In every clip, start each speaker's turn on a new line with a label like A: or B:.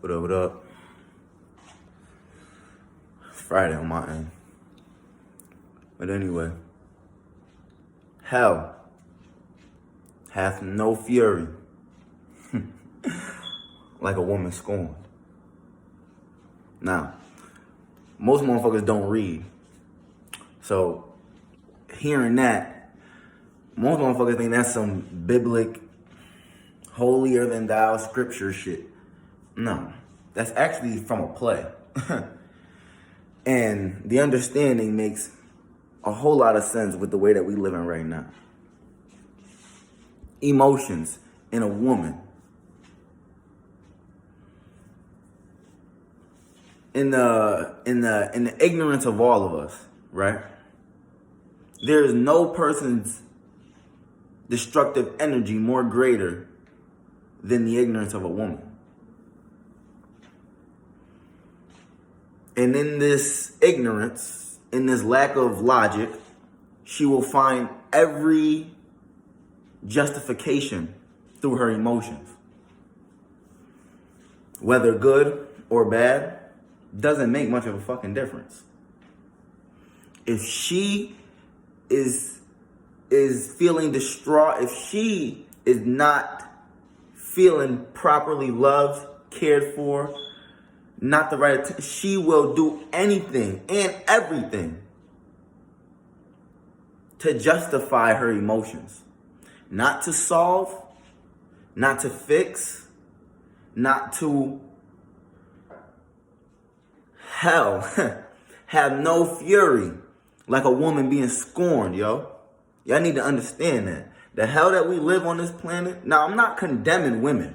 A: What up, what up? It's Friday on my end. But anyway, hell hath no fury like a woman scorned. Now, most motherfuckers don't read. So, hearing that, most motherfuckers think that's some biblical, holier than thou scripture shit. No, that's actually from a play. And the understanding makes a whole lot of sense with the way that we live in right now. Emotions in a woman. In the ignorance of all of us, right? There is no person's destructive energy more greater than the ignorance of a woman. And in this ignorance, in this lack of logic, she will find every justification through her emotions. Whether good or bad, doesn't make much of a fucking difference. If she is feeling distraught, if she is not feeling properly loved, cared for, not the right, she will do anything and everything to justify her emotions. Not to solve, not to fix, not to have no fury like a woman being scorned, yo. Y'all need to understand that. The hell that we live on this planet. Now, I'm not condemning women.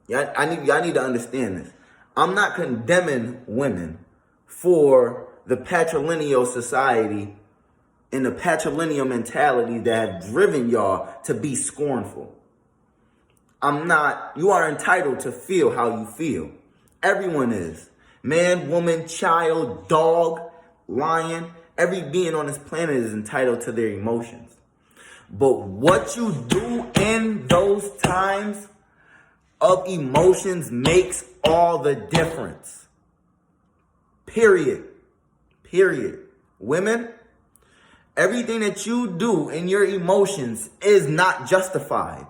A: Y'all need to understand this. I'm not condemning women for the patrilineal society and the patrilineal mentality that have driven y'all to be scornful. You are entitled to feel how you feel. Everyone is. Man, woman, child, dog, lion, every being on this planet is entitled to their emotions. But what you do in those times of emotions makes all the difference. Period. Women, everything that you do in your emotions is not justified.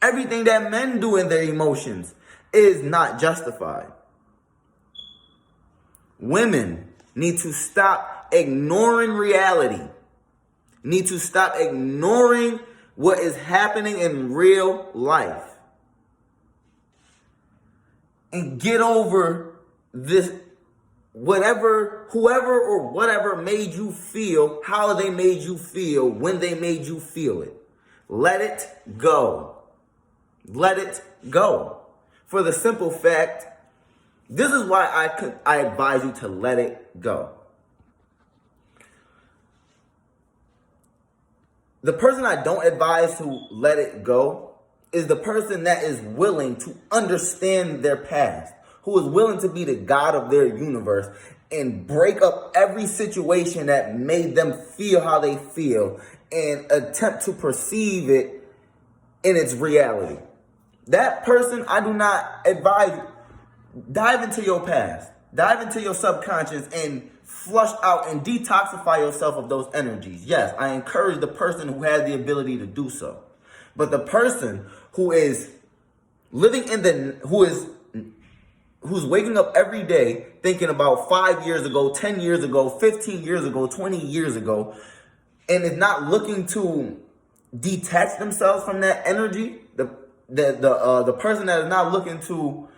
A: Everything that men do in their emotions is not justified. Women need to stop ignoring reality. Need to stop ignoring what is happening in real life. And get over this, whoever or whatever made you feel, how they made you feel, when they made you feel it. Let it go. Let it go. For the simple fact, this is why I advise you to let it go. The person I don't advise to let it go is the person that is willing to understand their past, who is willing to be the God of their universe and break up every situation that made them feel how they feel and attempt to perceive it in its reality. That person, I do not advise. Dive into your past. Dive into your subconscious and flush out and detoxify yourself of those energies. Yes, I encourage the person who has the ability to do so. But the person who is living who's waking up every day thinking about 5 years ago, 10 years ago, 15 years ago, 20 years ago, and is not looking to detach themselves from that energy, the person that is not looking to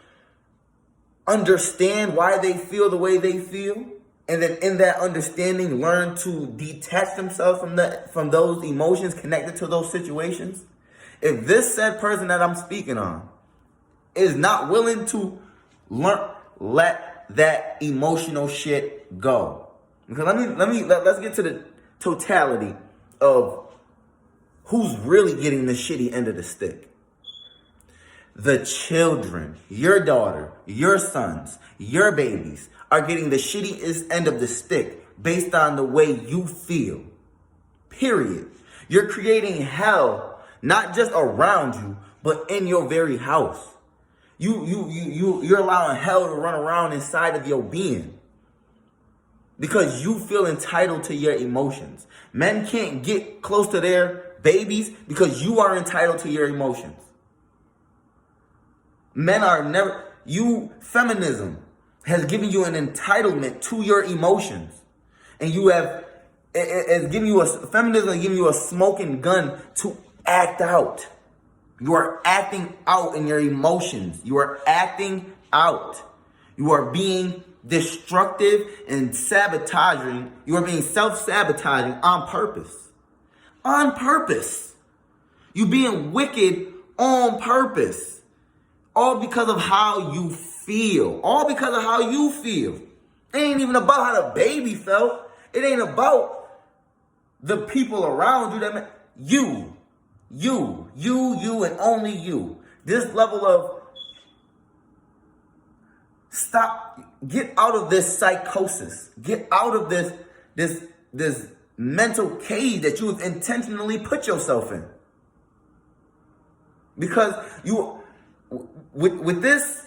A: understand why they feel the way they feel, and then in that understanding learn to detach themselves from those emotions connected to those situations. If this said person that I'm speaking on is not willing to let that emotional shit go. Because let's get to the totality of who's really getting the shitty end of the stick. The children, your daughter, your sons, your babies are getting the shittiest end of the stick based on the way you feel. Period. You're creating hell, not just around you, but in your very house. You're allowing hell to run around inside of your being because you feel entitled to your emotions. Men can't get close to their babies because you are entitled to your emotions. Men are never, feminism has given you an entitlement to your emotions. And feminism has given you a smoking gun to act out. You are acting out in your emotions. You are acting out. You are being destructive and sabotaging. You are being self-sabotaging on purpose. On purpose. You being wicked on purpose. All because of how you feel. All because of how you feel. It ain't even about how the baby felt. It ain't about the people around you. You, and only you. This level of get out of this psychosis. Get out of this mental cage that you have intentionally put yourself in. Because with this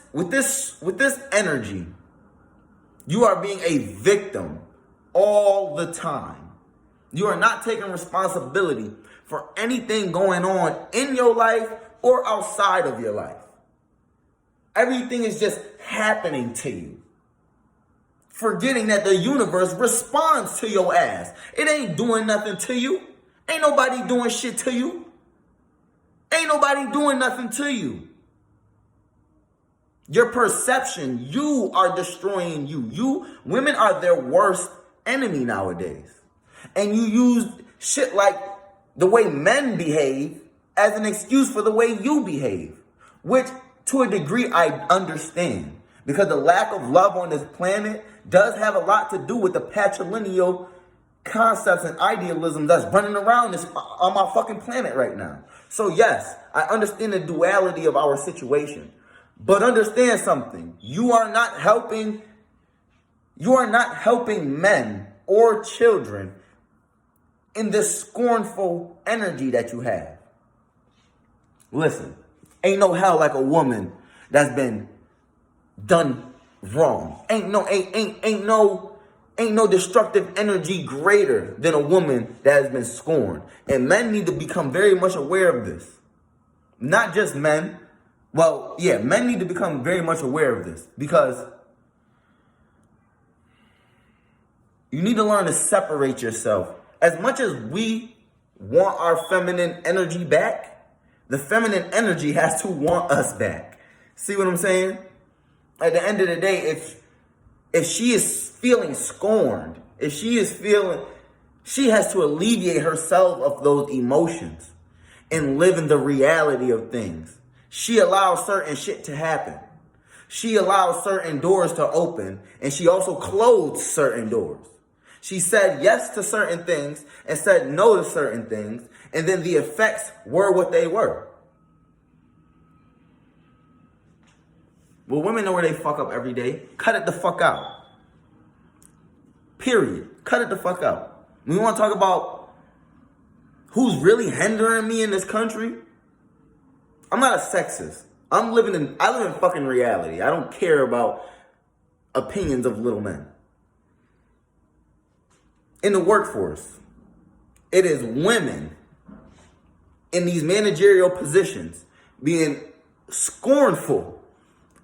A: energy, you are being a victim all the time. You are not taking responsibility for anything going on in your life or outside of your life. Everything is just happening to you. Forgetting that the universe responds to your ass. It ain't doing nothing to you. Ain't nobody doing shit to you. Ain't nobody doing nothing to you. Your perception, you are destroying you. Women are their worst enemy nowadays. And you use shit like the way men behave as an excuse for the way you behave. Which, to a degree, I understand. Because the lack of love on this planet does have a lot to do with the patrilineal concepts and idealism that's running around on my fucking planet right now. So yes, I understand the duality of our situation. But understand something. You are not helping men or children in this scornful energy that you have. Listen, ain't no hell like a woman that's been done wrong. Ain't no destructive energy greater than a woman that has been scorned. And men need to become very much aware of this. Not just men. Well, yeah, men need to become very much aware of this because you need to learn to separate yourself. As much as we want our feminine energy back, the feminine energy has to want us back. See what I'm saying? At the end of the day, if she is feeling scorned, she has to alleviate herself of those emotions and live in the reality of things. She allows certain shit to happen. She allows certain doors to open, and she also closed certain doors. She said yes to certain things and said no to certain things, and then the effects were what they were. Well, women know where they fuck up every day. Cut it the fuck out. Period. Cut it the fuck out. We want to talk about who's really hindering me in this country. I'm not a sexist. I live in fucking reality. I don't care about opinions of little men. In the workforce, it is women in these managerial positions being scornful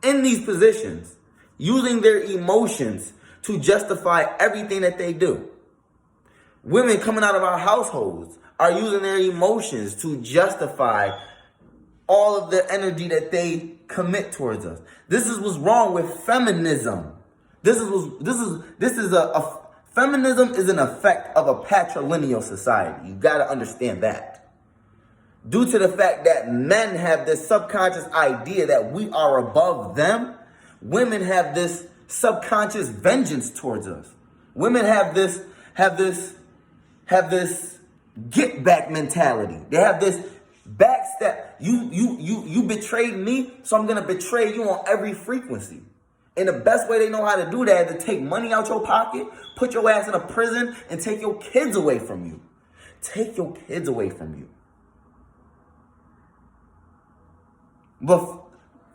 A: in these positions, using their emotions to justify everything that they do. Women coming out of our households are using their emotions to justify all of the energy that they commit towards us. This is what's wrong with feminism. Feminism is an effect of a patrilineal society. You got to understand that. Due to the fact that men have this subconscious idea that we are above them, women have this subconscious vengeance towards us. Women have this get back mentality. They have this backstab. You betrayed me, so I'm gonna betray you on every frequency. And the best way they know how to do that is to take money out your pocket, put your ass in a prison, and take your kids away from you. Take your kids away from you. But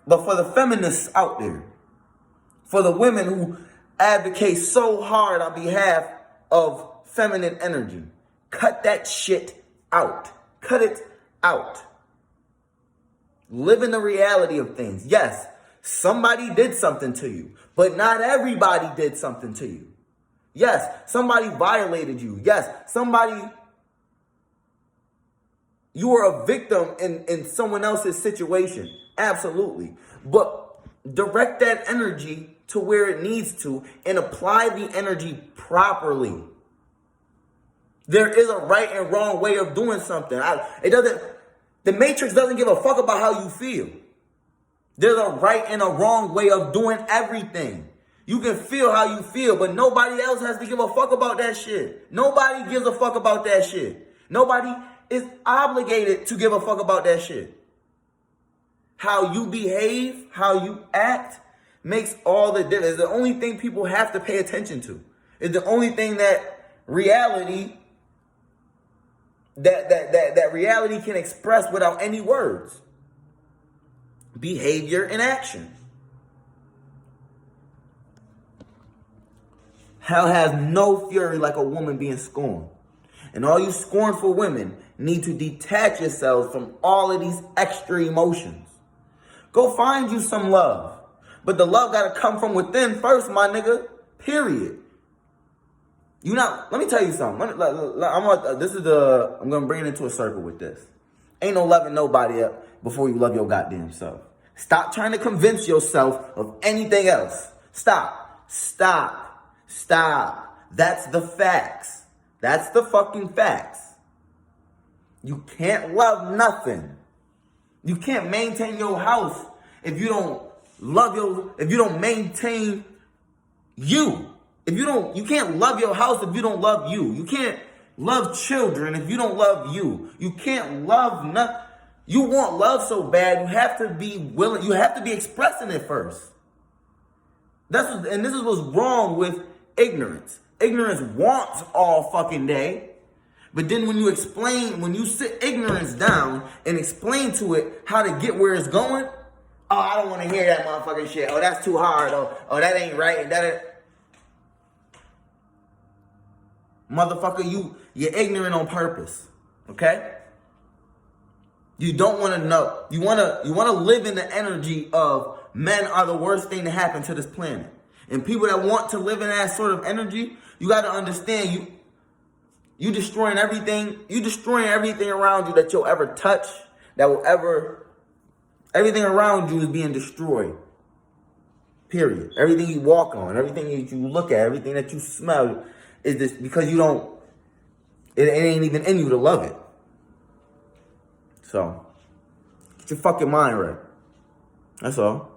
A: But for the feminists out there, for the women who advocate so hard on behalf of feminine energy, cut that shit out. Cut it out. Live in the reality of things. Yes, somebody did something to you, but not everybody did something to you. Yes, somebody violated you. Yes, you were a victim in someone else's situation. Absolutely. But direct that energy to where it needs to and apply the energy properly. There is a right and wrong way of doing something. The Matrix doesn't give a fuck about how you feel. There's a right and a wrong way of doing everything. You can feel how you feel, but nobody else has to give a fuck about that shit. Nobody gives a fuck about that shit. Nobody is obligated to give a fuck about that shit. How you behave, how you act, makes all the difference. It's the only thing people have to pay attention to. It's the only thing that reality that reality can express without any words. Behavior and action. Hell has no fury like a woman being scorned. And all you scornful women need to detach yourselves from all of these extra emotions. Go find you some love. But the love gotta come from within first, my nigga. Period. Let me tell you something. I'm gonna bring it into a circle with this. Ain't no loving nobody up before you love your goddamn self. Stop trying to convince yourself of anything else. Stop. That's the facts. That's the fucking facts. You can't love nothing. You can't maintain your house if you don't maintain you. You can't love your house if you don't love you. You can't love children if you don't love you. You can't love nothing. You want love so bad, you have to be willing, you have to be expressing it first. This is what's wrong with ignorance. Ignorance wants all fucking day. But then when you sit ignorance down and explain to it how to get where it's going, oh, I don't want to hear that motherfucking shit. Oh, that's too hard. Oh, that ain't right. Motherfucker, you're ignorant on purpose. Okay? You don't want to know. You want to live in the energy of men are the worst thing to happen to this planet. And people that want to live in that sort of energy, you got to understand you destroying everything. You destroying everything around you that you'll ever touch. Everything around you is being destroyed. Period. Everything you walk on, everything that you look at, everything that you smell is this because it ain't even in you to love it. So, get your fucking mind right. That's all.